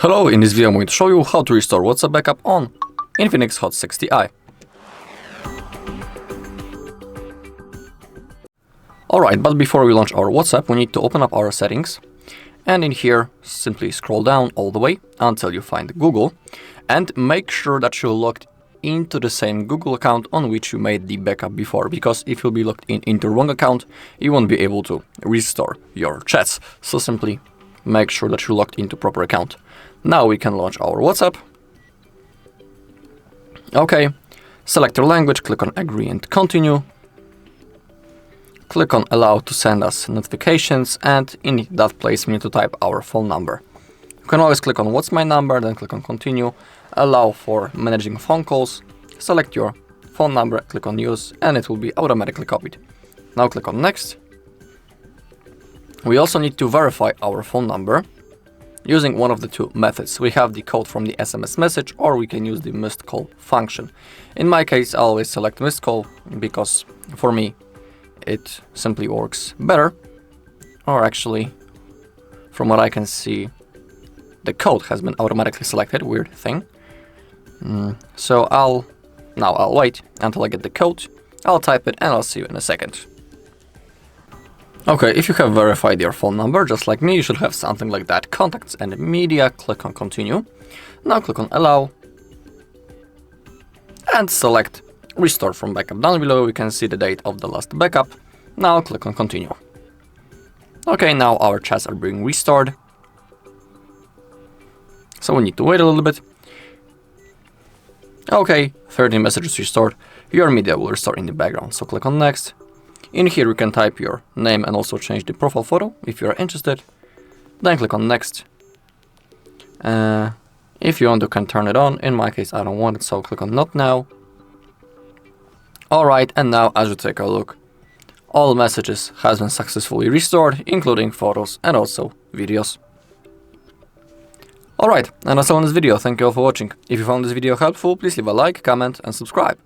Hello, in this video I'm going to show you how to restore WhatsApp backup on INFINIX Hot 60i. Alright, but before we launch our WhatsApp, we need to open up our settings. And in here, simply scroll down all the way until you find Google. And make sure that you're logged into the same Google account on which you made the backup before. Because if you'll be logged into the wrong account, you won't be able to restore your chats. So simply make sure that you're logged into proper account. Now we can launch our WhatsApp. Okay, select your language, click on agree and continue. Click on allow to send us notifications, and in that place we need to type our phone number. You can always click on what's my number, then click on continue, allow for managing phone calls, select your phone number, click on use, and it will be automatically copied. Now click on next. We also need to verify our phone number using one of the two methods. We have the code from the SMS message, or we can use the missed call function. In my case, I always select missed call because for me it simply works better. Or actually, from what I can see, the code has been automatically selected, weird thing. So I'll wait until I get the code, I'll type it and I'll see you in a second. Okay, if you have verified your phone number, just like me, you should have something like that. Contacts and media, click on continue. Now click on allow. And select restore from backup. Down below we can see the date of the last backup. Now click on continue. Okay, now our chats are being restored. So we need to wait a little bit. Okay, 30 messages restored. Your media will restore in the background, so click on next. In here you can type your name and also change the profile photo if you are interested. Then click on next. If you want, you can turn it on. In my case, I don't want it, so click on not now. Alright, and now as you take a look, all messages has been successfully restored, including photos and also videos. Alright, and that's all in this video. Thank you all for watching. If you found this video helpful, please leave a like, comment and subscribe.